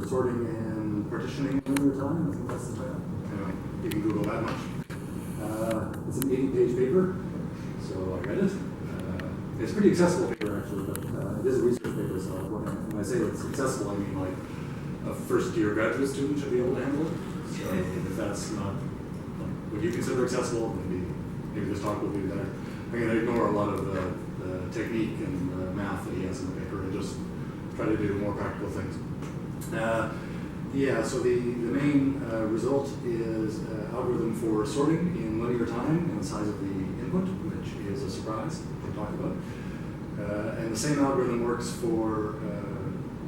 for sorting and partitioning in linear time. I think that's the title. Anyway, you can Google that much. It's an 80-page paper, so I read it. It's a pretty accessible paper, actually, but it is a research paper, so when I say it's accessible, I mean like a first-year graduate student should be able to handle it. So if that's not what you consider accessible, maybe this talk will be better. I'm going to ignore a lot of the technique and math that he has in the paper and just try to do more practical things. Yeah, so the main result is algorithm for sorting in linear time and the size of the input, which is a surprise we'll talk about. And the same algorithm works for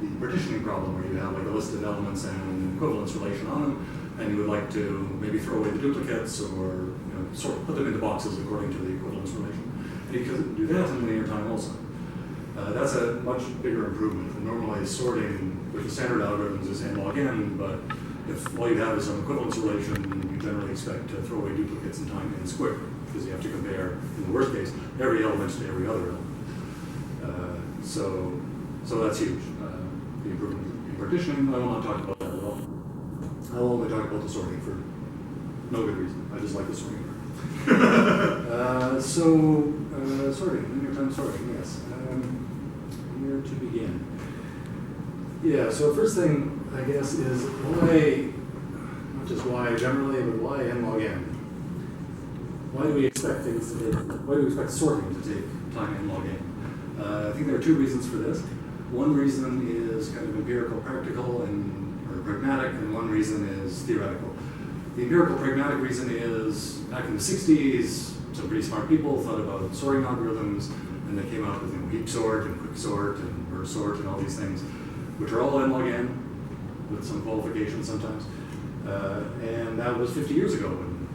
the partitioning problem, where you have like a list of elements and an equivalence relation on them, and you would like to maybe throw away the duplicates or put them into boxes according to the equivalence relation. And you can do that in linear time also. That's a much bigger improvement. Normally sorting with the standard algorithms is n log n, but if all you have is some equivalence relation, you generally expect to throw away duplicates in time n squared, because you have to compare, in the worst case, every element to every other element. So that's huge. The improvement in partitioning, I will not talk about that at all. I will only talk about the sorting for no good reason. I just like the sorting part. Sorting, linear time sorting, yes. Where to begin? Yeah, so first thing, I guess, is why, not just why generally, but why n log n? Why do we expect things to take, why do we expect sorting to take time n log n? I think there are two reasons for this. One reason is kind of empirical, practical, or pragmatic, and one reason is theoretical. The empirical, pragmatic reason is back in the 60s, some pretty smart people thought about sorting algorithms, and they came out with heap sort and quick sort and merge sort and all these things, which are all n log n, with some qualifications sometimes. And that was 50 years ago, and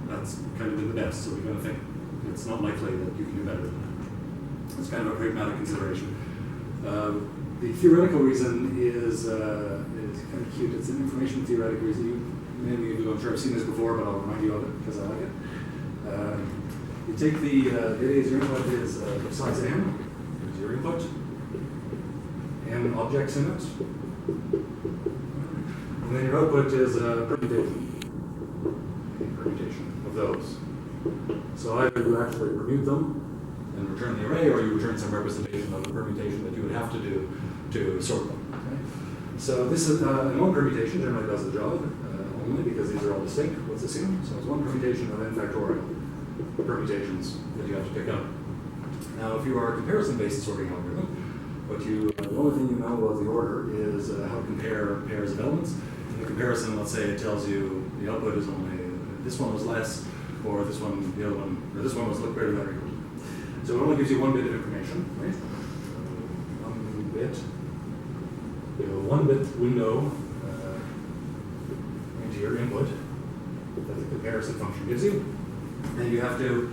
that's kind of been the best, so we're going to think it's not likely that you can do better than that. It's kind of a pragmatic consideration. The theoretical reason is kind of cute. It's an information theoretic reason. Many of you, I'm sure, have seen this before, but I'll remind you of it because I like it. You take the data as your input is size n, is your input, n objects in it, and then your output is a permutation of those. So either you actually permute them and return the array, or you return some representation of the permutation that you would have to do to sort them. Okay? So this is an one permutation generally does the job, only because these are all distinct. Let's assume. So it's one permutation of n factorial permutations that you have to pick up. Now, if you are a comparison-based sorting algorithm, the only thing you know about the order is how to compare pairs of elements. In the comparison, let's say it tells you the output is only this one was less, or this one, the other one, or this one was look greater than or equal to. So it only gives you one bit of information, right? One bit. You have a one-bit window into your input that the comparison function gives you. And you have to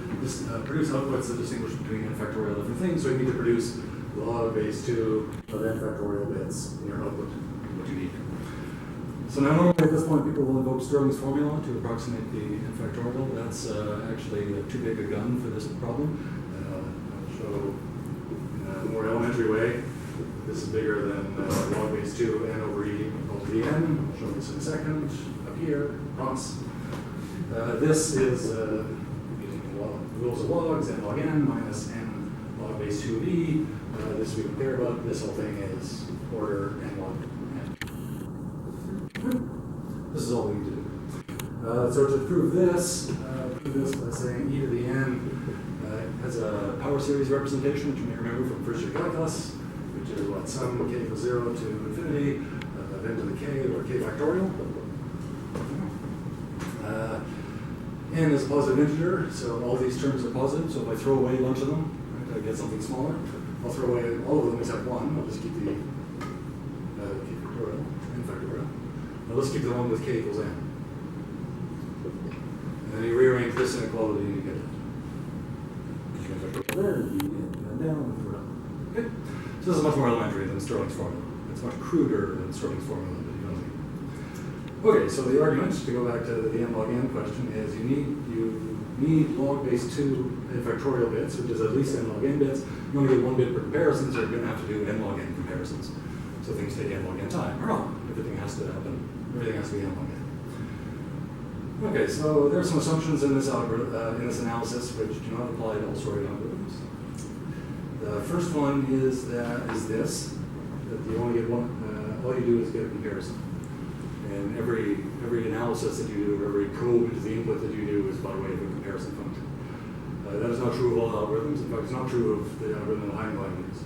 produce outputs that distinguish between n factorial different things. So you need to produce log base 2 of n factorial bits in your output, what you need. So now normally at this point people will invoke Stirling's formula to approximate the n factorial. That's actually too big a gun for this problem. I'll show in a more elementary way. This is bigger than log base 2 n over e equal to dn. I'll show this in a second. Up here, promise. This is using rules of logs, n log n minus n log base 2 of e. This we don't care about. This whole thing is order n log n. This is all we need to do. So to prove this by saying e to the n has a power series representation, which you may remember from first year calculus, which is what, sum k equals 0 to infinity of n to the k, or k factorial. N is a positive integer, so all these terms are positive. So if I throw away a bunch of them, right, I get something smaller. I'll throw away all of them except one. I'll just keep the k factorial, n factorial. Now let's keep the one with k equals n. And then you rearrange this inequality and you get it. N factorial there, and down, and we're done. Okay? So this is much more elementary than Stirling's formula. It's much cruder than Stirling's formula. Okay, so the argument, to go back to the n log n question, is you need log base 2 n factorial bits, which is at least n log n bits. You only get one bit per comparison, so you're going to have to do n log n comparisons. So things take n log n time. Or not. Everything has to happen. Everything has to be n log n. Okay, so there are some assumptions in this algorithm, in this analysis, which do not apply to all sorting algorithms. The first one is that you only get one. All you do is get a comparison, and every analysis that you do, or every probe into the input that you do, is by way of a comparison function. That is not true of all algorithms. In fact, it's not true of the algorithm that Heinglein uses.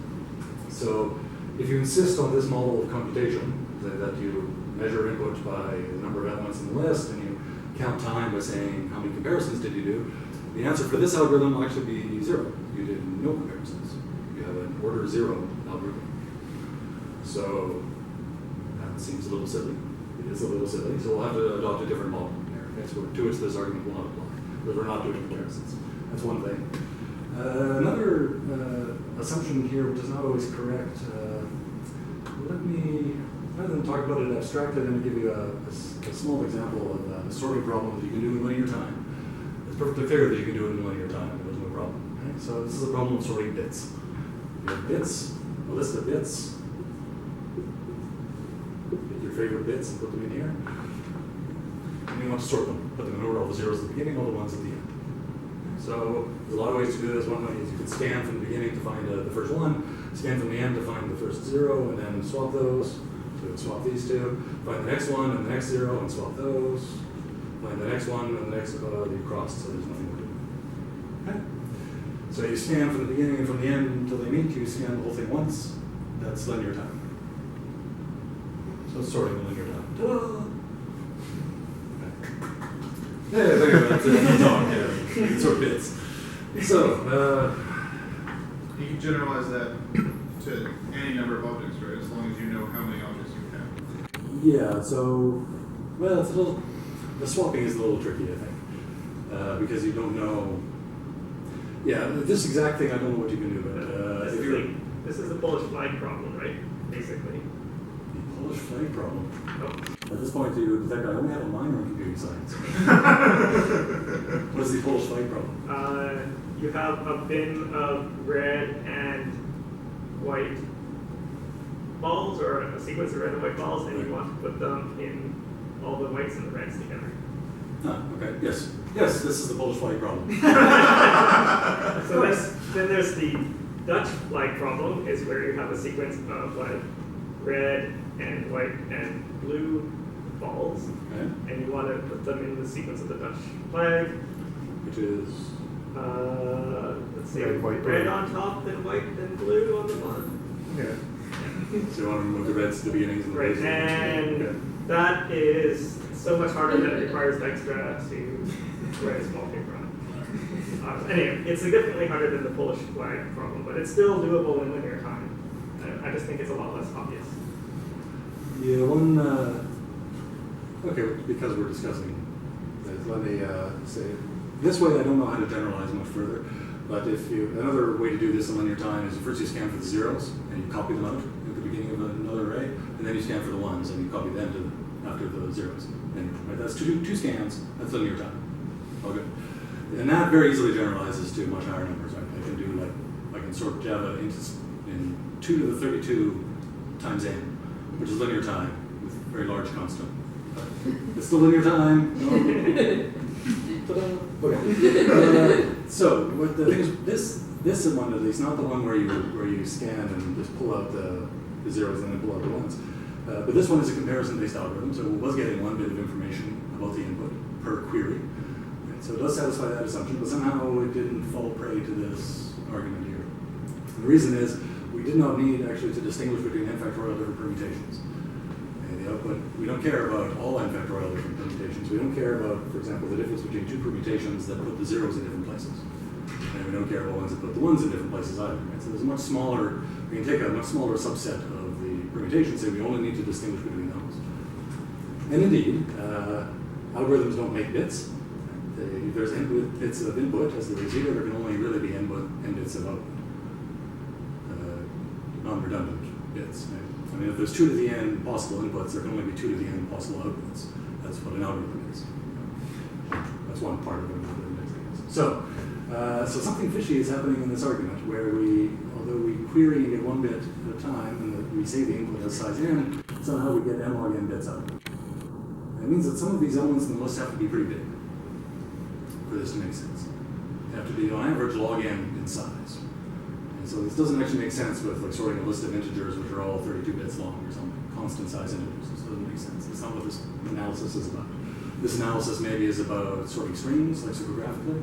So, if you insist on this model of computation, that you measure input by the number of elements in the list, and you count time by saying how many comparisons did you do, the answer for this algorithm will actually be 0. You did no comparisons. You have an order 0 algorithm. So that seems a little silly. It is a little silly. So we'll have to adopt a different model there. Okay, so to which this argument will not apply, because we're not doing comparisons. That's one thing. Another assumption here, which is not always correct. Rather than talk about it abstractly, let me give you a small example of a sorting problem that you can do in linear time. It's perfectly clear that you can do it in linear time. There's no problem. Okay? So this is a problem of sorting bits. You have bits, a list of bits. Get your favorite bits and put them in here. And you want to sort them. Put them in order, all the zeros at the beginning, all the ones at the end. So there's a lot of ways to do this. One way is you can scan from the beginning to find the first one, scan from the end to find the first 0, and then swap those. So swap these two, find the next one and the next 0, and swap those. Find the next one and the next, you crossed, so there's nothing more to do. Okay? So you scan from the beginning and from the end until they meet. You scan the whole thing once. That's linear time. So it's sorting in linear time. Ta-da! Okay. Yeah, there you go. That's it. You can sort bits. So, you can generalize that to any number of objects, right? As long as you know how many objects you have. yeah, so, well, it's a little, the swapping is a little tricky, I think, because you don't know. Yeah, this exact thing, I don't know what you can do, but this is the Polish flag problem, right? Basically. The Polish flag problem. Oh. At this point, you detect I only have a minor in computing science. What is the Polish flag problem? You have a bin of red and white balls, or a sequence of red and white balls, and you want to put them in all the whites and the reds together. Ah, okay, yes. Yes, this is the Polish flag problem. So then there's the Dutch flag problem, is where you have a sequence of like red and white and blue balls, Okay. and you want to put them in the sequence of the Dutch flag. Which is? Let's see, Red, white, red blue. on top, then white, then blue on the bottom. Okay. So you want to remove the reds to the beginnings and the Right, bases. and Okay. that is so much harder that it requires Dijkstra to write a small paper on. Anyway, it's significantly harder than the Polish flag problem, but it's still doable in linear time. I just think it's a lot less obvious. Yeah, okay, because we're discussing this, let me say, this way I don't know how to generalize much further, but another way to do this in linear time is first you scan for the zeros, and you copy them out at the beginning of another array, and then you scan for the ones, and you copy them after the zeros. And right, that's two scans, that's linear time. All good. And that very easily generalizes to much higher numbers. Right? I can sort Java in 2 to the 32 times n, which is linear time with very large constant. It's still linear time. No. Okay. So what the thing is, this one at least, not the one where you scan and just pull out the zeros and then pull out the ones. But this one is a comparison-based algorithm, so it was getting one bit of information about the input per query. And so it does satisfy that assumption, but somehow it didn't fall prey to this argument here. And the reason is we did not need actually to distinguish between n factorial different permutations. And the output, we don't care about all n factorial different permutations. We don't care about, for example, the difference between two permutations that put the zeros in different places. And we don't care about ones that put the ones in different places either. Right? So there's a much smaller, we can take a much smaller subset of the permutations, and we only need to distinguish between those. And indeed, algorithms don't make bits. If there's n bits of input, as there is here, there can only really be n bits of output. Non-redundant bits. Right? I mean, if there's 2 to the n possible inputs, there can only be 2 to the n possible outputs. That's what an algorithm is. That's one part of an algorithm is. So, So something fishy is happening in this argument where although we query and get one bit at a time and we say the input has size n, somehow we get n log n bits out. And it means that some of these elements in the list have to be pretty big for this to make sense. They have to be, on average, log n in size. And so this doesn't actually make sense with like sorting a list of integers which are all 32 bits long or something, constant size integers. This doesn't make sense. That's not what this analysis is about. This analysis maybe is about sorting strings, like supergraphically.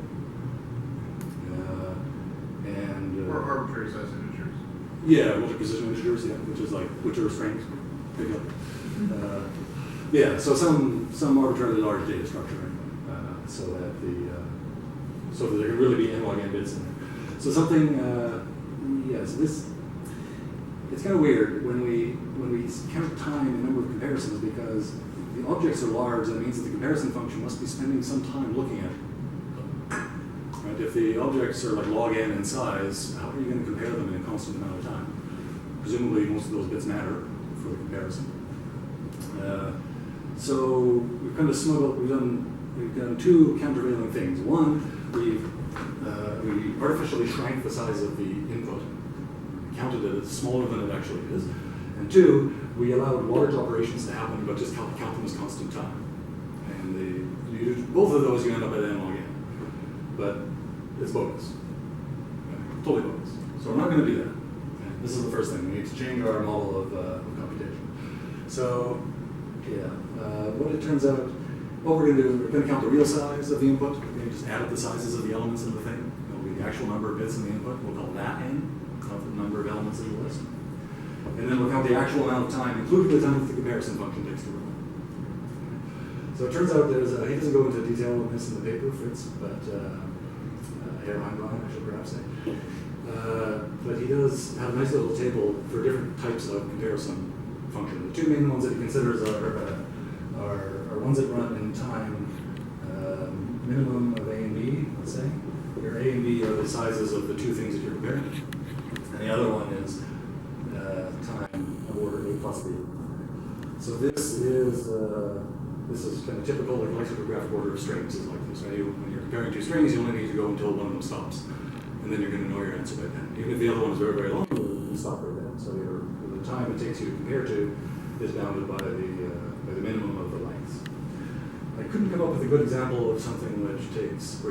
Or arbitrary size integers. Yeah, multi-position integers, yeah, which are strings. Pick up. Yeah, so some arbitrarily large data structure, so that there can really be n log n bits in there. So something, so this, it's kind of weird when we count time and number of comparisons because the objects are large, and that means that the comparison function must be spending some time looking at them. Right? If the objects are like log n in size, how are you going to compare them in a constant amount of time? Presumably most of those bits matter for the comparison. So we've kind of we've done two countervailing things. One, we artificially shrank the size of the input, counted it as smaller than it actually is. And two, we allowed large operations to happen, but just count them as constant time. And both of those you end up at n log n. But it's bogus. Okay. Totally bogus. So we're not going to do that. Okay. This is the first thing. We need to change our model of computation. So, what it turns out, what we're going to do, we're going to count the real size of the input. We're going to just add up the sizes of the elements in the thing. It'll be the actual number of bits in the input. We'll call that n, not the number of elements in the list. And then we'll count the actual amount of time, including the time that the comparison function takes to run. So it turns out he doesn't go into detail on this in the paper, Fritz, but Heinglein, I should perhaps say. But he does have a nice little table for different types of comparison function. The two main ones that he considers are ones that run in time minimum of A and B, let's say. Where A and B are the sizes of the two things that you're comparing. And the other one is time of order A plus B. So this is kind of typical, like lexicographic order of strings is like this. Right? When you're comparing two strings, you only need to go until one of them stops. And then you're going to know your answer by then. Even if the other one is very, very long, you stop right then. So the time it takes you to compare to is bounded by the minimum of the lengths. I couldn't come up with a good example of something where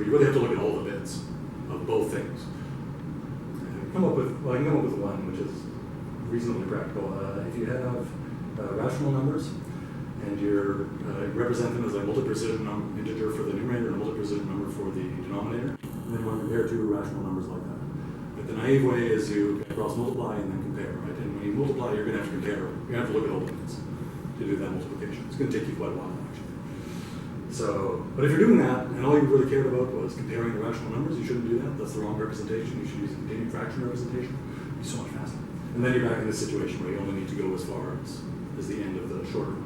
you really have to look at all the bits of both things. I can come up with one which is reasonably practical. If you have rational numbers, and you represent them as a multi-precision integer for the numerator and a multi-precision number for the denominator, and then you want to compare two rational numbers like that. But the naive way is you cross-multiply and then compare, right? And when you multiply, you're going to have to compare. You're going to have to look at all the bits to do that multiplication. It's going to take you quite a while, actually. So, but if you're doing that, and all you really cared about was comparing the rational numbers, you shouldn't do that. That's the wrong representation. You should use a continued fraction representation. It'd be so much faster. And then you're back in this situation where you only need to go as far as the end of the shorter one.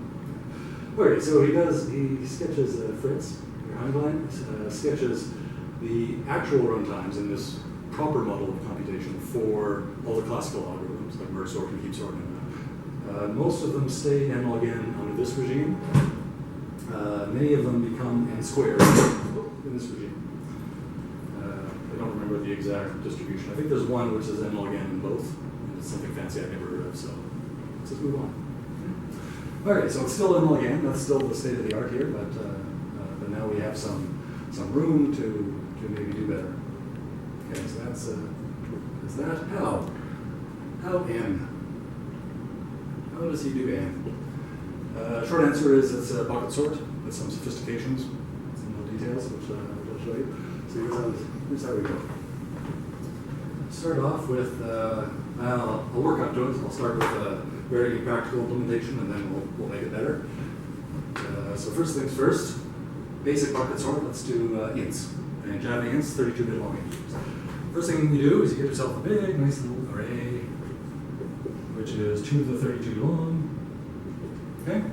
Okay, so he sketches Fritz, or Heinglein, sketches the actual runtimes in this proper model of computation for all the classical algorithms, like merge sort and heap sort. Most of them stay n log n under this regime. Many of them become n squared in this regime. I don't remember the exact distribution. I think there's one which is n log n in both, and it's something fancy I've never heard of, so let's just move on. Okay, so it's still n log n. That's still the state of the art here, but now we have some room to maybe do better. Okay, so is that how n? How does he do n? Short answer is it's a bucket sort with some sophistications, some little details, which I'll show you. So here's how we go. Start off with I'll work up to it. I'll start with a very practical implementation, and then we'll make it better. So first things first, basic bucket sort. Let's do ints. And Java ints, 32-bit long integers. First thing you do is you get yourself a big, nice little array, which is 2 to the 32 long. Okay?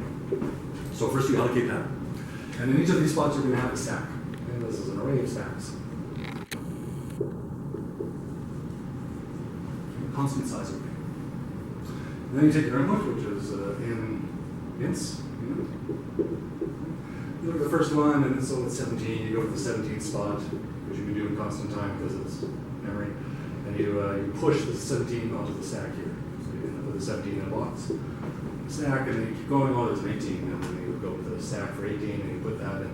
So first you allocate that. And in each of these spots you're going to have a stack. Okay? This is an array of stacks. Constant size array. And then you take your input, which is in ints. you look at the first one, and so it's 17. You go to the 17th spot, which you can do in constant time because it's memory, and you push the 17 onto the stack here. So you end up with a 17 in a box. Stack, and then you keep going. Oh, there's an 18, and then you go with the stack for 18, and you put that in.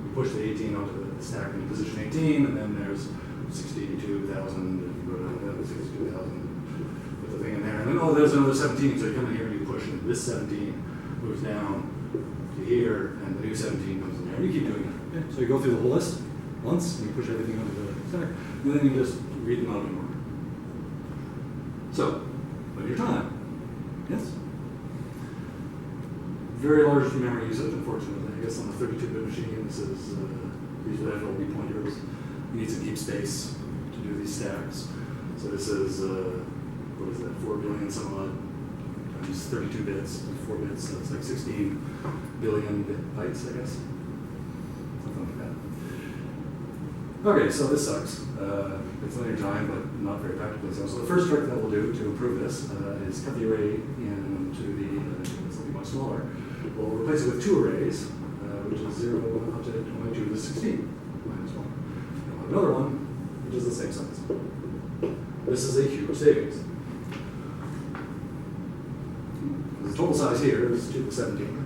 You push the 18 onto the stack in position 18, and then there's 62,000, and you go down to 62,000. Put the thing in there, and then there's another 17. So you come in here and you push, and this 17 moves down to here, and the new 17 comes in there. And you keep doing that. Okay? So you go through the whole list once, and you push everything onto the stack, and then you just read them out in order. So, when your time, yes. Very large memory usage, unfortunately. I guess on a 32-bit machine, this is these are FLB pointers. You need some heap space to do these stacks. So this is what is that? 4 billion some odd times 32 bits, 4 bits. So it's like 16 billion bytes, I guess, something like that. Okay, so this sucks. It's linear time, but not very practically so. So the first trick that we'll do to improve this is cut the array into something much smaller. We'll replace it with 2 arrays, which is 0 up to 22 to the 16, minus 1. And we'll have another one, which is the same size. This is a huge savings. The total size here is 2 to the 17.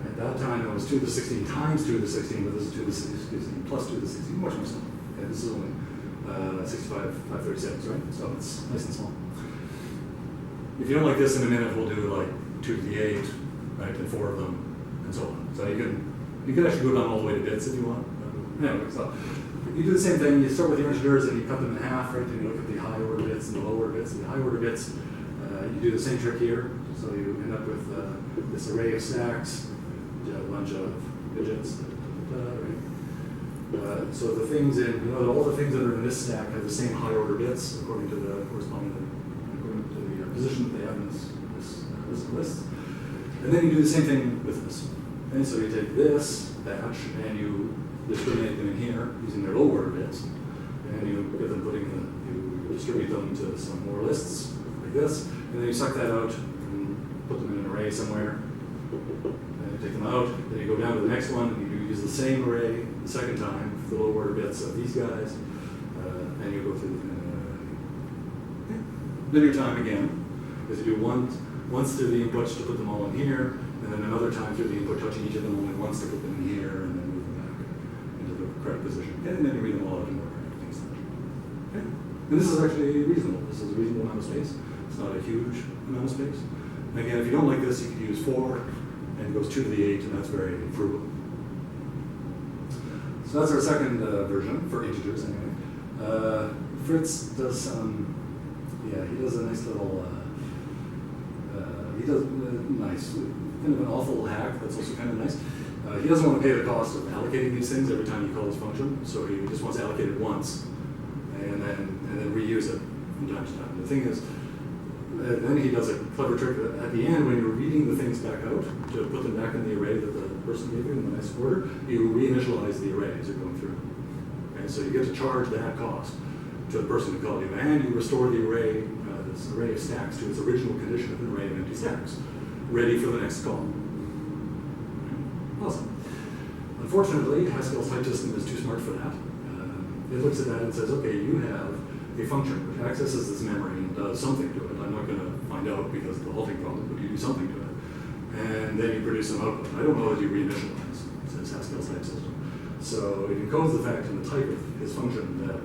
At that time, it was 2 to the 16 times 2 to the 16, but this is 2 to the 16 plus 2 to the 16, much more small. Okay, this is only 536, right? So it's nice and small. If you don't like this, in a minute, we'll do like 2 to the 8, right, and 4 of them, and so on. So you can actually go down all the way to bits if you want. Anyway, so you do the same thing. You start with the integers and you cut them in half, right? And you look at the high order bits and the low order bits. And the high order bits, you do the same trick here. So you end up with this array of stacks, a bunch of digits, right? So the things all the things that are in this stack have the same high order bits according to the position that they have in this list. And then you do the same thing with this. And so you take this batch and you discriminate them in here using their low order bits, and you get them you distribute them to some more lists like this, and then you suck that out and put them in an array somewhere. And you take them out, then you go down to the next one, and you use the same array the second time for the low order bits of these guys, and you go through linear time again. Is you do once through the inputs to put them all in here, and then another time through the input, touching each of them only once to put them in here, and then move them back into the correct position. Okay, and then you read them all out in order and things like that. Okay? And this is actually reasonable. This is a reasonable amount of space. It's not a huge amount of space. And again, if you don't like this, you could use 4, and it goes 2 to the 8, and that's very frugal. So that's our second version, for integers anyway. Fritz does some, he does a nice little, nice, kind of an awful hack that's also kind of nice. He doesn't want to pay the cost of allocating these things every time you call his function, so he just wants to allocate it once and then reuse it from time to time. The thing is, then he does a clever trick at the end when you're reading the things back out to put them back in the array that the person gave you in the nice order. You reinitialize the array as you're going through. Okay, so you get to charge that cost to the person who called you, and you restore the array, this array of stacks, to its original condition of an array of empty stacks, ready for the next call. Awesome. Unfortunately, Haskell's type system is too smart for that. It looks at that and says, okay, you have a function which accesses this memory and does something to it. I'm not going to find out because of the halting problem, but you do something to it. And then you produce some output. I don't know that you reinitialize, says Haskell's type system. So it encodes the fact in the type of his function that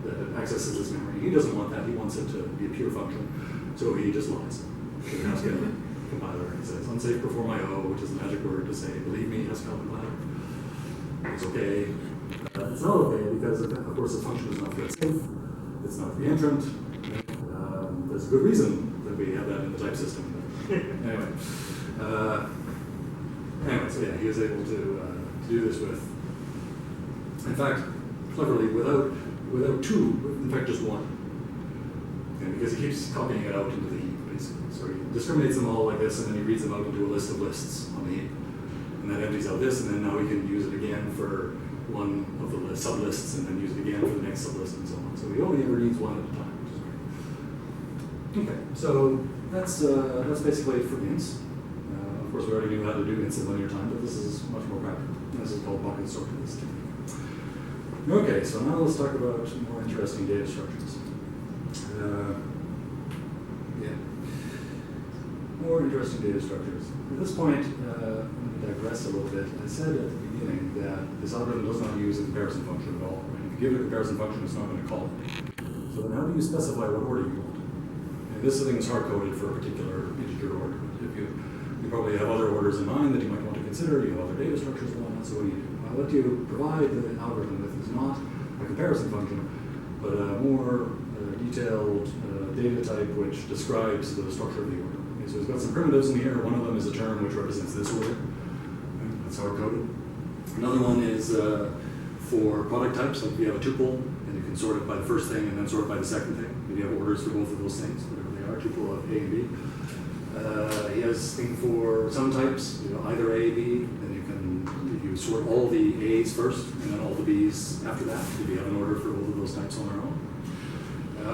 it accesses this memory. He doesn't want that. He wants it to be a pure function. So he just lies. So the Haskell compiler, he says, unsafe perform IO, which is a magic word to say, believe me, Haskell compiler. It's okay. It's not okay because, of course, the function is not yet safe. It's not reentrant. There's a good reason that we have that in the type system. Anyway, so yeah, he was able to do this with, in fact, cleverly, without 2, in fact, just 1. And because he keeps copying it out into the heap, basically. So he discriminates them all like this, and then he reads them out into a list of lists on the heap. And that empties out this, and then now we can use it again for one of the sublists, and then use it again for the next sublist, and so on. So he only ever needs 1 at a time, which is great. Okay, so that's basically it for ints. Of course, we already knew how to do ints in linear time, but this is much more practical. This is called bucket sorting, this technique. Okay, so now let's talk about more interesting data structures. More interesting data structures. At this point, I'm going to digress a little bit. I said at the beginning that this algorithm does not use a comparison function at all. Right? If you give it a comparison function, it's not going to call it. So then how do you specify what order you want? And this thing is hard-coded for a particular integer order. If you probably have other orders in mind that you might want to consider, you have other data structures and whatnot, so what do you do? Well, what you provide the algorithm with is not a comparison function, but a more detailed data type which describes the structure of the order. Okay, so it's got some primitives in here. One of them is a term which represents this order. Okay, that's hard-coded. Another one is for product types, like if you have a tuple, and you can sort it by the first thing and then sort it by the second thing. If you have orders for both of those things, whatever they are, tuple of A and B. He has thing for sum types, either A, B, then you sort all the A's first and then all the B's after that, if you have an order for both of those types on their own.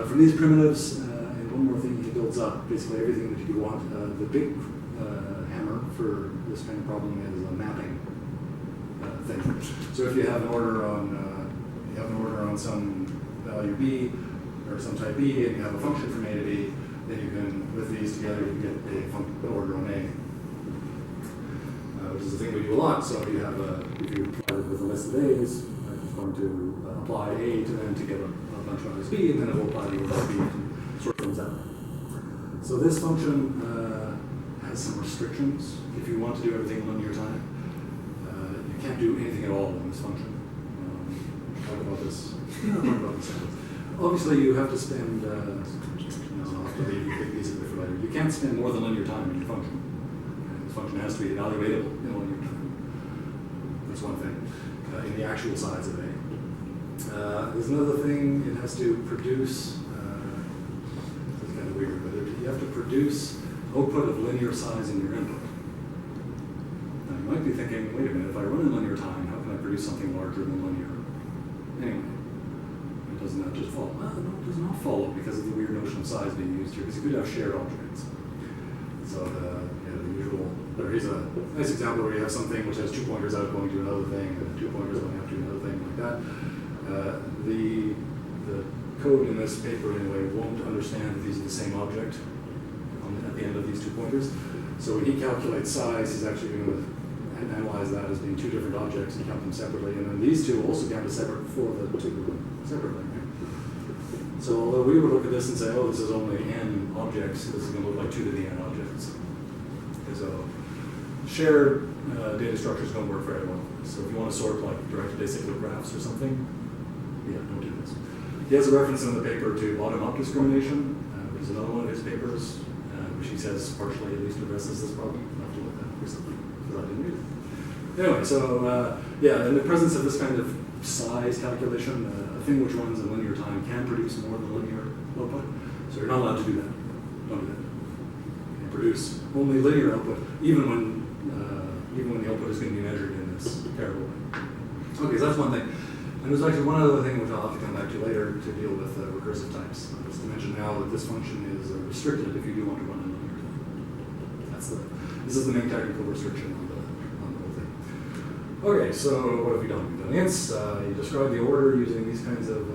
From these primitives, and one more thing, he builds up basically everything that you want. The big hammer for this kind of problem is a mapping thing. So if you have an order on some value B or some type B, and you have a function from A to B, then you can, with these together, you can get an order on A, which is a thing we do a lot. So you have if you apply it with a list of A's, it's going to apply A to them to get a bunch of others B, and then it will apply the order B to sort things out. So this function has some restrictions. If you want to do everything in linear time, you can't do anything at all in this function. Talk about this. Obviously, you have to spend. You can't spend more than linear time in your function. Okay? This function has to be evaluatable in linear time. That's one thing. In the actual size of A. There's another thing. It has to produce. It's kind of weird, but you have to produce output of linear size in your input. Now you might be thinking, wait a minute, if I run in linear time, how can I produce something larger than linear? Anyway. Doesn't that just follow? Well, no, it does not follow because of the weird notion of size being used here, because you could have shared objects. So the usual, there is a nice example where you have something which has 2 pointers out going to another thing, and 2 pointers going up to another thing like that. The code in this paper anyway won't understand that these are the same object at the end of these 2 pointers. So when he calculates size, he's actually going to analyze that as being 2 different objects and count them separately. And then these two also count as separate for the 2 separately. Right? So although we would look at this and say, oh, this is only n objects, this is going to look like 2 to the n objects. Okay, so shared data structures don't work very well. So if you want to sort like directed acyclic graphs or something, yeah, don't do this. He has a reference in the paper to bottom-up discrimination. There's another one of his papers, which he says partially at least addresses this problem. I'll have to look that up recently. I didn't read it. Anyway, so in the presence of this kind of size calculation, a thing which runs in linear time can produce more than linear output. So you're not allowed to do that. Don't do that. You can produce only linear output, even when the output is going to be measured in this variable way. Okay, so that's one thing. And there's actually one other thing which I'll have to come back to later to deal with recursive types. Just to mention now that this function is restricted if you do want to run in linear time. This is the main technical restriction on the whole thing. Okay, so what have we done? We've done ints. You describe the order using these kinds of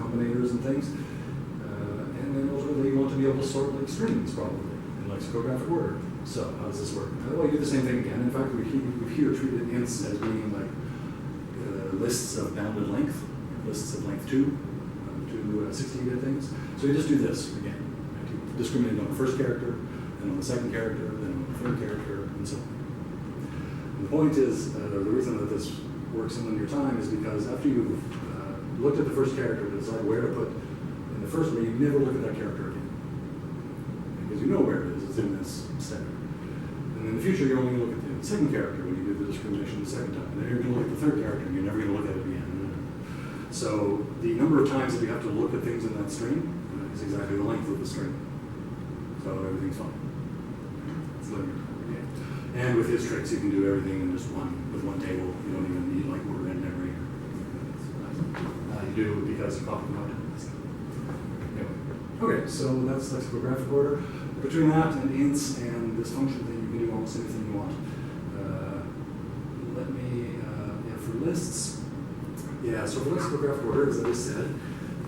combinators and things. And then ultimately you want to be able to sort like strings probably in lexicographic order. So how does this work? Well, you do the same thing again. In fact, we've here treated ints as being like lists of bounded length, lists of length 2 16-bit things. So you just do this again. Right? You discriminate on the first character, then on the second character, then on the third character, and so on. And the point is, the reason that this works in linear time is because after you've looked at the first character to decide where to put in the first way, you never look at that character again. Because you know where it is, it's in this step. And in the future, you're only going to look at the second character when you do the discrimination the second time. And then you're going to look at the third character, and you're never going to look at it again. So the number of times that you have to look at things in that string is exactly the length of the string. So everything's fine. It's linear. Okay. And with his tricks, you can do everything in just with one table. You don't even need like order and memory. You do because you pop them out. Anyway. Okay, so that's lexicographic order. Between that and ints and this function thing, You can do almost anything you want. For lists, so for lexicographic order, as I just said,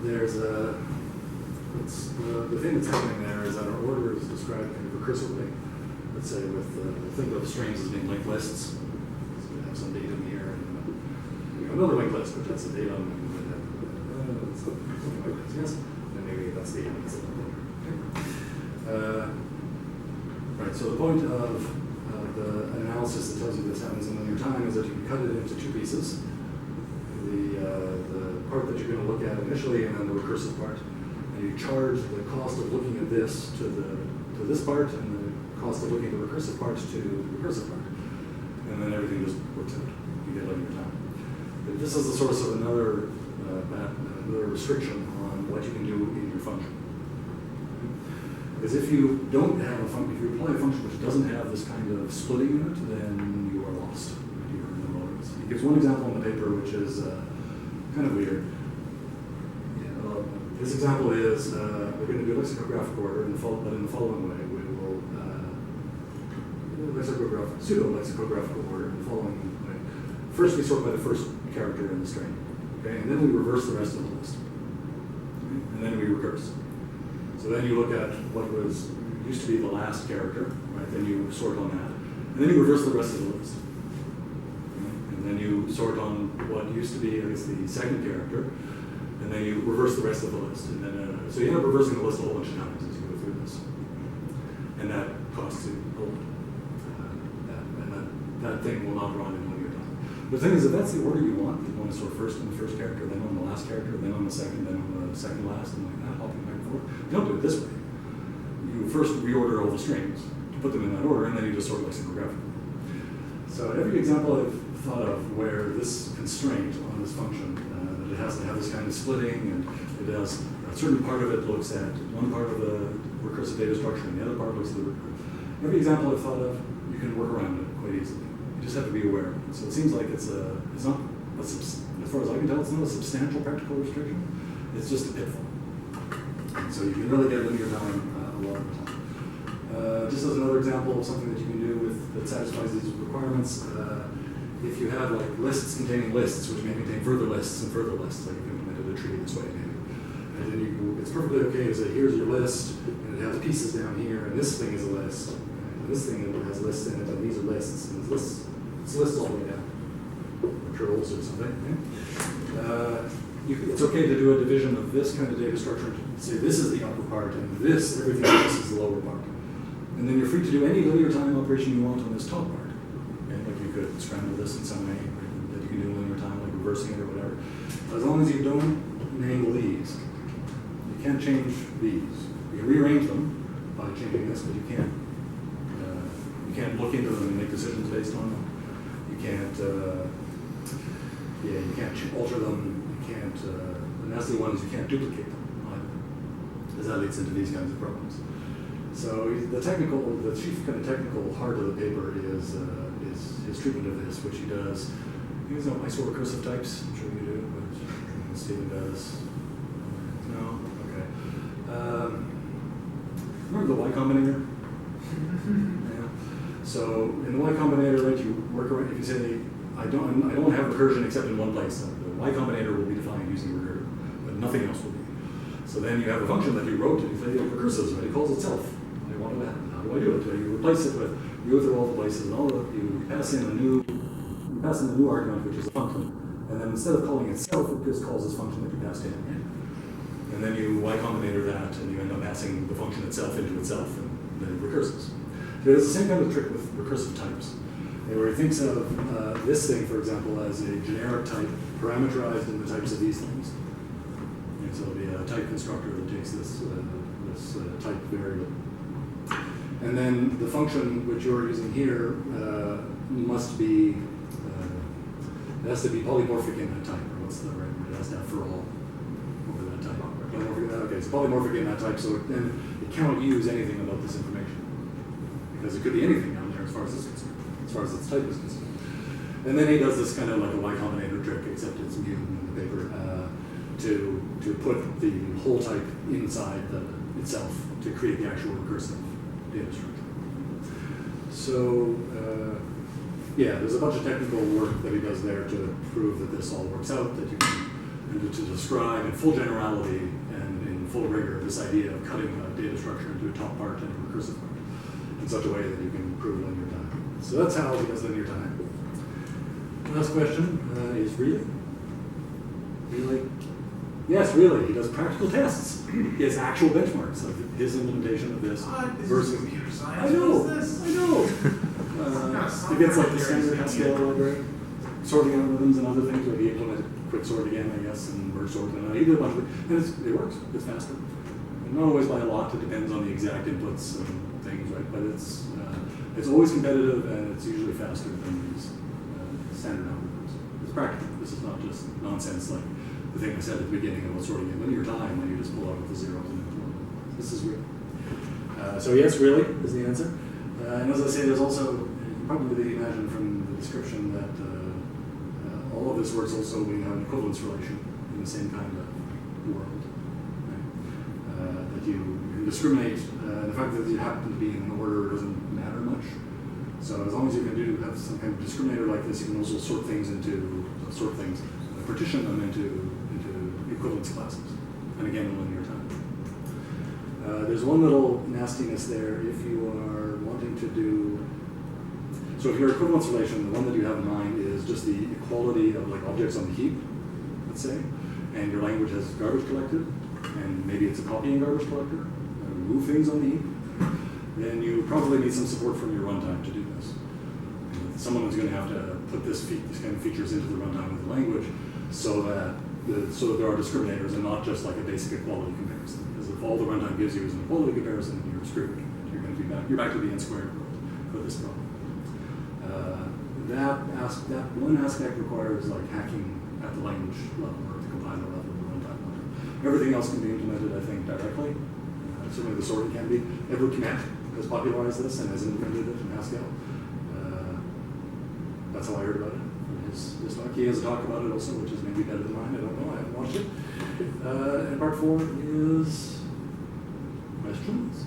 there's the thing that's happening there is that our order is described kind of recursively. Let's say think of strings as being linked lists. So we have some datum here, and we have another linked list, which has the datum, and something like this, yes? And maybe that's the end. Right, so the point of the analysis that tells you this happens in linear time is that you can cut it into two pieces. The part that you're going to look at initially, and then the recursive part. And you charge the cost of looking at this to this part, and the cost of looking at the recursive part to the recursive part. And then everything just works out. You get linear time. But this is the source of another restriction on what you can do in your function. Because if you don't have a function, if you apply a function which doesn't have this kind of splitting in it, then you are lost. You're in the wilderness. He gives one example in the paper which is kind of weird. This example is we're going to do lexicographic order, but in the following way. We will pseudo-lexicographical order in the following way. First, we sort by the first character in the string, okay, and then we reverse the rest of the list, okay? And then we recurse. So then you look at what used to be the last character, right? Then you sort on that, and then you reverse the rest of the list, okay? And then you sort on what used to be, I guess, the second character. And then you reverse the rest of the list. And then, so you end up reversing the list a whole bunch of times as you go through this. And that costs you a lot. And that thing will not run in linear time. The thing is, if that's the order you want to sort first on the first character, then on the last character, then on the second, then on the second last, and like that, hopping back and forth. You don't do it this way. You first reorder all the strings, put them in that order, and then you just sort lexicographically. So every example I've thought of where this constraint on this function, it has to have this kind of splitting, and it has a certain part of it looks at one part of the recursive data structure, and the other part looks at the every example I've thought of, you can work around it quite easily. You just have to be aware of it. So it seems like it's not, as far as I can tell, it's not a substantial practical restriction. It's just a pitfall. So you can really get linear time a lot of the time. Just as another example of something that you can do that satisfies these requirements. If you have like lists containing lists, which may contain further lists and further lists, like you've implemented a tree this way maybe. And then it's perfectly okay to say, here's your list, and it has pieces down here, and this thing is a list, and this thing has lists in it, and these are lists, and it's lists all the way down. Or curls or something. Okay? It's okay to do a division of this kind of data structure, to say this is the upper part, and everything else is the lower part. And then you're free to do any linear time operation you want on this top part. You could scramble this in some way that you can do in linear time, like reversing it or whatever. As long as you don't enable these. You can't change these. You can rearrange them by changing this, but you can't look into them and make decisions based on them. You can't alter them. You can't, the nasty one is you can't duplicate them either, because that leads into these kinds of problems. So the chief kind of technical heart of the paper is his treatment of this, which he does. You guys know isorecursive types? I'm sure you do, but Stephen does. No? Okay. Remember the Y Combinator? Yeah. So in the Y Combinator, right, you work around, if you say, I don't have recursion except in one place, the Y Combinator will be defined using recursion, but nothing else will be. So then you have a function that you wrote, and you say recursives, right? It calls itself. I want to happen. How do I do it? You replace it with, you go through all the places, and you pass in a new argument, which is a function, and then instead of calling itself, it just calls this function that you passed in. Right? And then you Y Combinator that, and you end up passing the function itself into itself, and then it recurses. So it's the same kind of trick with recursive types, where he thinks of this thing, for example, as a generic type parameterized in the types of these things. And so it'll be a type constructor that takes this type variable. And then the function which you're using here must be, it has to be polymorphic in that type, or what's the right word? It has to have for all over that type. Okay, it's polymorphic in that type, so then it cannot use anything about this information. Because it could be anything down there as far as it's concerned, as far as its type is concerned. And then he does this kind of like a Y Combinator trick, except it's mutant in the paper, to put the whole type inside itself to create the actual recursive data structure. So, yeah, there's a bunch of technical work that he does there to prove that this all works out, that you can, and to describe in full generality and in full rigor this idea of cutting a data structure into a top part and a recursive part in such a way that you can prove linear time. So that's how he does linear time. Last question is really? Really? Yes, really. He does practical tests. He has actual benchmarks of his implementation of this This versus. is computer science. I know. What is this? I know. It gets like the standard Haskell library, sorting algorithms and other things. Like he implemented quick sort again, I guess, and merge sort. And he did a bunch of it, and it works. It's faster. And not always by a lot. It depends on the exact inputs and things, right? But it's always competitive, and it's usually faster than these standard algorithms. It's practical. This is not just nonsense like the thing I said at the beginning about sorting in linear time when you just pull out with the zeros and the one. This is real. So yes, really is the answer. And as I say, there's also, you can probably imagine from the description that all of this works also when you have an equivalence relation in the same kind of world. Right? That you can discriminate, the fact that you happen to be in an order doesn't matter much. So as long as you can have some kind of discriminator like this, you can also partition them into equivalence classes, and again in linear time. There's one little nastiness there if you are wanting to do, so if your equivalence relation, the one that you have in mind is just the equality of like objects on the heap, let's say, and your language has garbage collected, and maybe it's a copying garbage collector, remove things on the heap, then you probably need some support from your runtime to do this. And someone is going to have to put these kind of features into the runtime of the language so that there are discriminators and not just like a basic equality comparison. Because if all the runtime gives you is an equality comparison, you're screwed. You're going to be back to the n squared world for this problem. That one aspect requires like hacking at the language level or the compiler level or the runtime level. Everything else can be implemented, I think, directly. Certainly the sorting can be. Every commit has popularized this and has implemented it in Haskell. That's how I heard about it. His talk. He has a talk about it also, which is maybe better than mine. I don't know. I haven't watched it. And part 4 is questions.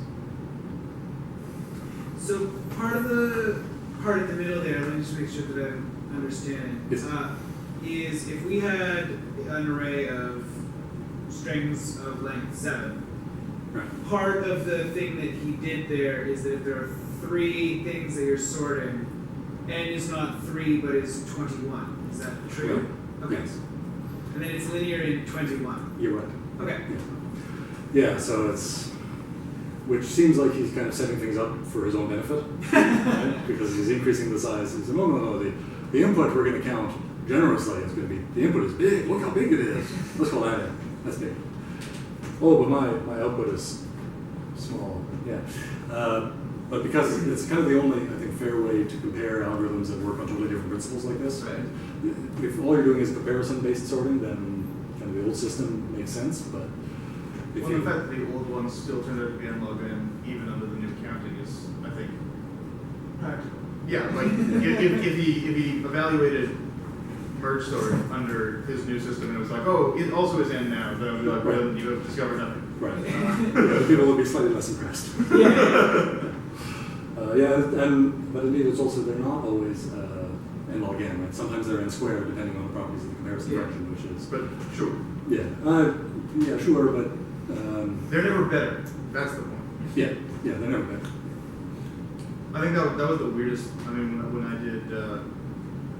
So part in the middle there, let me just make sure that I'm understanding. Yes. Is if we had an array of strings of length 7, Right. part of the thing that he did there is that if there are 3 things that you're sorting, n is not 3 but is 21. Is that true? Right. Okay. Yes. And then it's linear in 21. You're right. Okay. Yeah, so which seems like he's kind of setting things up for his own benefit, right? Because he's increasing the size. He said, no, the input we're going to count generously. It's going to be, the input is big. Look how big it is. Let's call that in. That's big. Oh, but my output is small. Yeah. But because it's kind of the only, I think, fair way to compare algorithms that work on totally different principles like this. Right. If all you're doing is comparison-based sorting, then kind of the old system makes sense. But if The fact that the old ones still turned out to be n log n, even under the new counting, is, I think, practical. Yeah, like if he evaluated merge sort under his new system and it was like, oh, it also is n now, then I would be like, well, you have discovered nothing. Right. Yeah, people will be slightly less impressed. But indeed, it's also, they're not always n log n, right? Sometimes they're n squared, depending on the properties of the comparison function, which is. But sure. Yeah, sure, but. They're never better. That's the point. Yeah, they're never better. I think that was the weirdest. I mean, when I did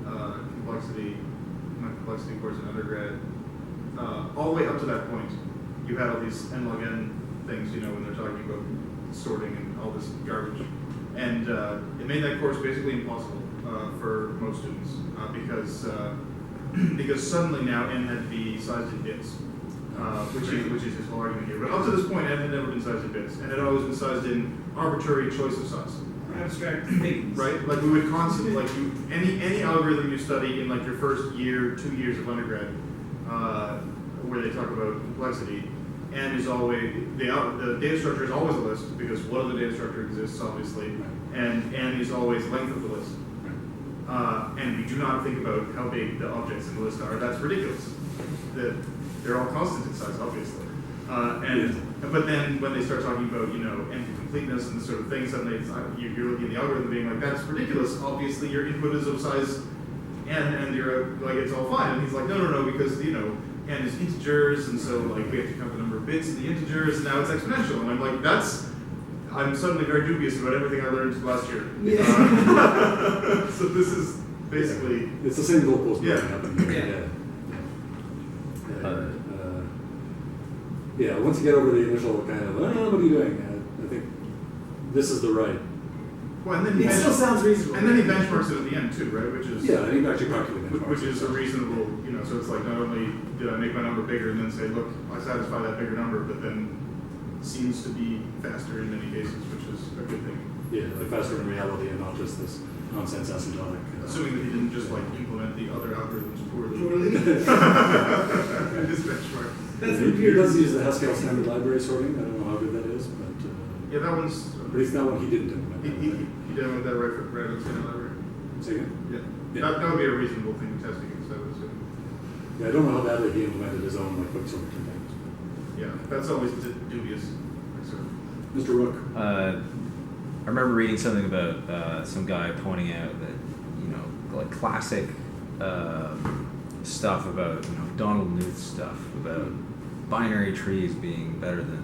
my complexity course in undergrad, all the way up to that point, you had all these n log n things, when they're talking about sorting and all this garbage. And it made that course basically impossible for most students because suddenly now n had to be sized in bits, which is his whole argument here. But up to this point, n had never been sized in bits, and it had always been sized in arbitrary choice of size. Abstract things. Right? Like we would constantly, any algorithm you study in like your first year, 2 years of undergrad, where they talk about complexity, n is always, the data structure is always a list, because what other data structure exists, obviously, and n is always length of the list. And we do not think about how big the objects in the list are. That's ridiculous. They're all constant in size, obviously. But then when they start talking about, empty completeness and this sort of thing, suddenly you're looking at the algorithm being like, that's ridiculous. Obviously your input is of size n, and you're like, it's all fine. And he's like, no, because, n is integers, and so like we have to count the number of bits in the integers, and now it's exponential. And I'm like, I'm suddenly very dubious about everything I learned last year. Yeah. So this is basically... It's the same goalpost Yeah. happening here. Yeah, once you get over the initial kind of, what are you doing? I think this is the right. Well, and then It still sounds reasonable. And then he benchmarks it at the end too, right? Which is Yeah, and he actually practically benchmarks which is it. a reasonable, so it's like not only did I make my number bigger and then say, look, I satisfy that bigger number, but then seems to be faster in many cases, which is a good thing. Yeah, like faster in reality and not just this nonsense asymptotic. Assuming that he didn't just like implement the other algorithms poorly. Poorly. In his benchmark. That's he weird. does use the Haskell standard library sorting. I don't know how good that is, but Yeah, that one's. at least that one he didn't implement. He did that right on the standard library. Say again? Yeah. That would be a reasonable thing to test against, I would assume. Yeah, I don't know how badly he implemented his own like quick sort things. Yeah, that's always dubious. So. Mr. Rook. I remember reading something about some guy pointing out that like classic stuff about Donald Knuth stuff about binary trees being better than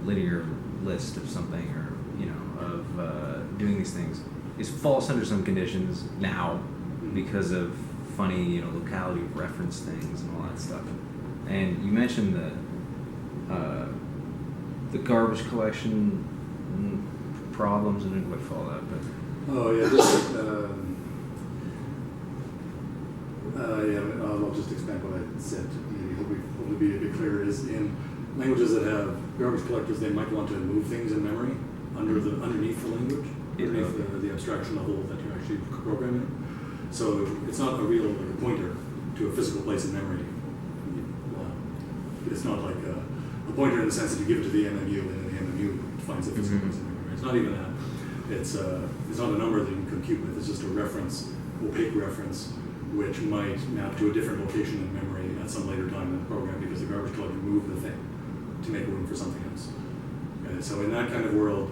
linear list of something, or of doing these things is false under some conditions now because of funny locality of reference things and all that stuff. And you mentioned the garbage collection problems. I didn't quite follow that, but Oh yeah, just I'll just expand what I said. Hopefully be a bit clearer. Is in languages that have garbage collectors, they might want to move things in memory underneath the language, underneath the abstraction level that you're actually programming. So it's not a real pointer to a physical place in memory. It's not like a pointer in the sense that you give it to the MMU and then the MMU finds a physical place in memory. It's not even that. It's not a number that you can compute with. It's just a reference, opaque reference, which might map to a different location in memory at some later time in the program because the garbage collector moved the thing to make room for something else. So in that kind of world,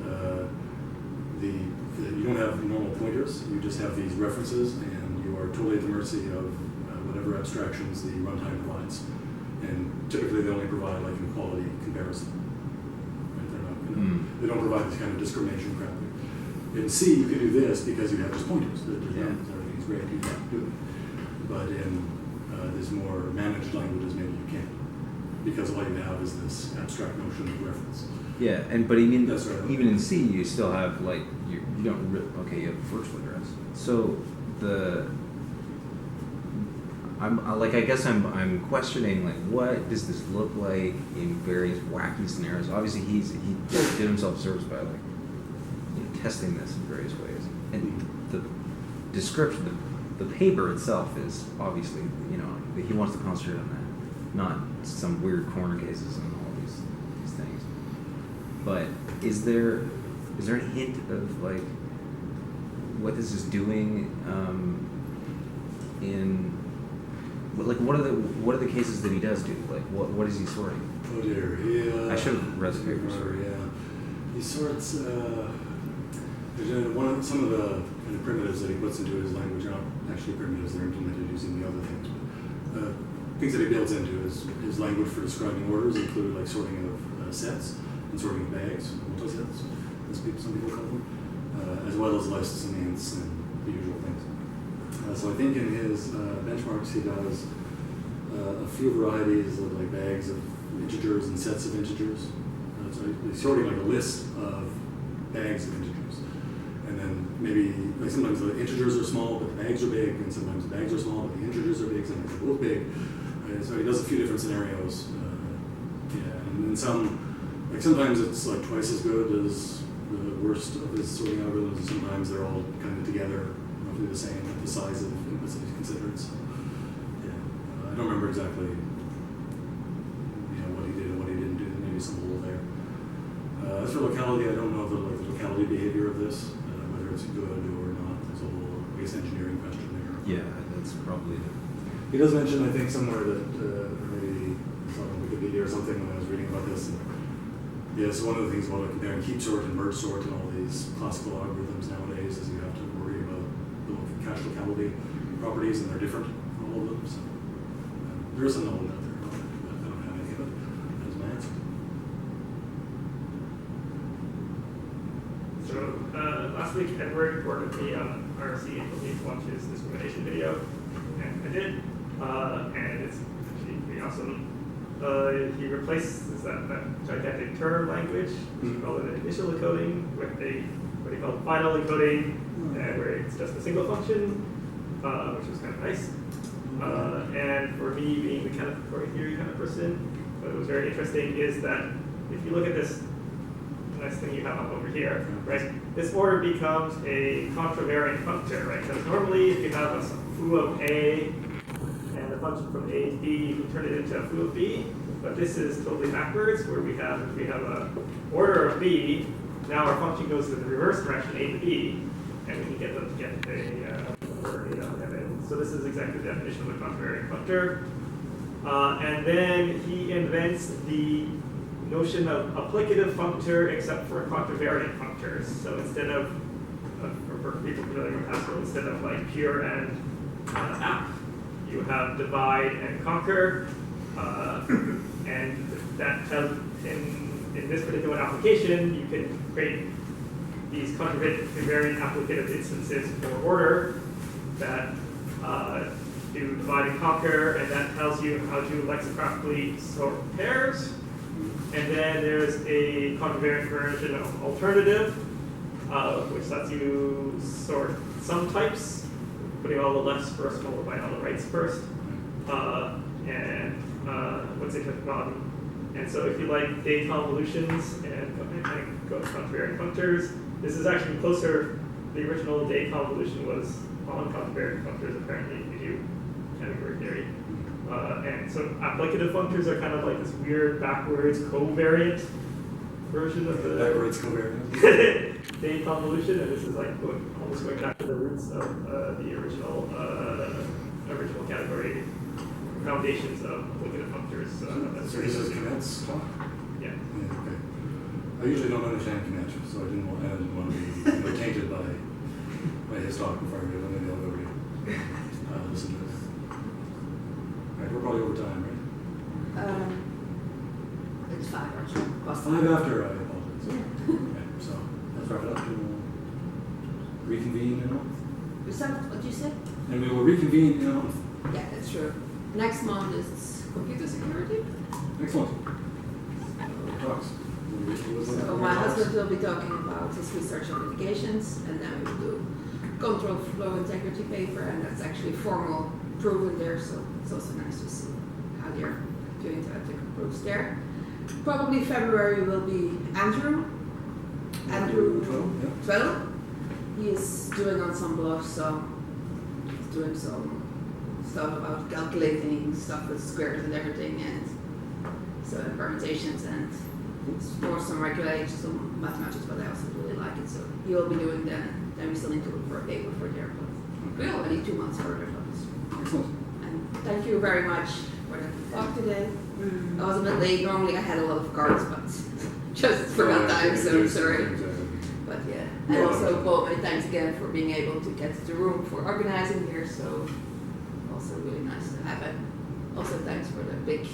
you don't have normal pointers. You just have these references, and you are totally at the mercy of whatever abstractions the runtime provides. And typically, they only provide like an equality comparison. Right? They're not, they don't provide this kind of discrimination crap. In C, you can do this because you have just pointers. Everything's great. You can't do it. But in these more managed languages, maybe you can't, because all you have is this abstract notion of reference. yeah, but I mean, That's right. even in C, you still have like you don't you have virtual address. So I guess I'm questioning like what does this look like in various wacky scenarios. Obviously, he did himself service by like testing this in various ways, and the description, the paper itself is obviously he wants to concentrate on that, not some weird corner cases and all these things. But is there a hint of like what this is doing in like what are the cases that he does do? Like what is he sorting? Oh dear, I should have read the paper. Sorry. Yeah, he sorts. Some of the kind of primitives that he puts into his language are not actually primitives; they're implemented using the other things. But things that he builds into his language for describing orders include like sorting of sets and sorting of bags, multi-sets, as some people call them, as well as lists and ints and the usual things. So I think in his benchmarks he does a few varieties of like bags of integers and sets of integers. So he's sorting like a list of bags of integers. And then maybe like sometimes the integers are small but the bags are big, and sometimes the bags are small but the integers are big, sometimes they're both big. So he does a few different scenarios. And then sometimes it's like twice as good as the worst of his sorting algorithms, and sometimes they're all kind of together, roughly the same at the size of inputs that he's considered. So I don't remember exactly what he did and what he didn't do. Maybe some hole there. As for locality, I don't know the locality behavior of this, whether it's good or not. There's a whole, I guess, engineering question there. Yeah, that's probably it. He does mention, I think, somewhere that maybe saw it on Wikipedia or something when I was reading about this. And yeah, so one of the things about comparing keep sort and merge sort and all these classical algorithms nowadays is you have to worry about the cache locality properties, and they're different for all of them. So there is some knowledge out there about it, but I don't have any of it as my answer. So last week, Edward recorded me on RC and told me to watch his discrimination video, and I did, and it's actually pretty awesome. He replaces that gigantic term language, which we call it initial encoding, with what he called final encoding, where it's just a single function, which was kind of nice. And for me, being the kind of recording theory kind of person, what was very interesting is that if you look at this nice thing you have up over here, right? This order becomes a contravariant functor, right? Because normally, if you have a foo of A and a function from A to B, you can turn it into a foo of B. But this is totally backwards, where we have a order of B. Now our function goes in the reverse direction, A to B, and we can get them to get a order A. So this is exactly the definition of a contravariant functor. And then he invents the notion of applicative functor except for contravariant functors. So instead of, for people familiar with Haskell, instead of like pure and app, you have divide and conquer. And that in this particular application, you can create these contravariant applicative instances for order that do divide and conquer, and that tells you how to lexicographically sort pairs. And then there's a contravariant version of alternative, which lets you sort some types, putting all the lefts first, followed by all the rights first. What's it called? And so if you like day convolutions and go to contravariant functors, this is actually closer. The original day convolution was on contravariant functors, apparently, if you do category theory. And so applicative functors are kind of like this weird backwards covariant version of the Backwards covariant. day convolution, and this is like almost going back to the roots of the original category foundations of applicative functors. So this is Connect's talk? Yeah. Okay. I usually don't understand Connect, so I didn't want to be tainted by his talk before I read it. Maybe I'll go read listen to it. Right, we're probably over time, right? It's 5 or so. 5 after, I apologize. Okay, so let's wrap it up and reconvene in a month. Is that what you said? And we will reconvene in a month. Yeah, that's true. Next month is computer security. Excellent. Talks. So my husband will be talking about his research on litigations, and then we will do control flow integrity paper, and that's actually formal proven there, so it's also nice to see how they're doing the ethical proofs there. Probably February will be Andrew 12. He is doing on some blogs, so he's doing some stuff about calculating stuff with squares and everything, and so permutations and more some regulations, some mathematics, but I also really like it, so he will be doing that. Then we still need to look for a paper for there, but we're already 2 months further from this. Excellent. And thank you very much for the talk today. I was a bit late. Normally I had a lot of cards, but just forgot time, so I'm sorry. But yeah, and also Paul, many thanks again for being able to get the room for organizing here. So also really nice to have it. Also thanks for the big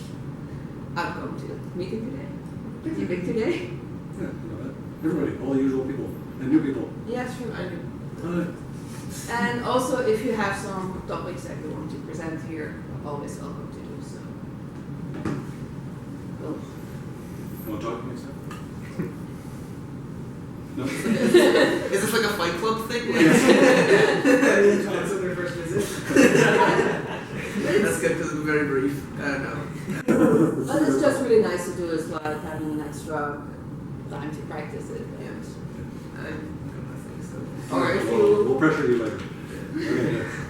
outcome to the meeting today. Pretty big today. Yeah, everybody, all the usual people and new people. Yes, sure. I do. And also, if you have some topics that you want to present here, you're always welcome to do so. Cool. You want to talk next time? No? Is this like a Fight Club thing? That's their first visit. That's good because it's very brief. I don't know. But it's just really nice to do as well, having an extra time to practice it. I don't think so. Or if We'll you pressure you later. Okay.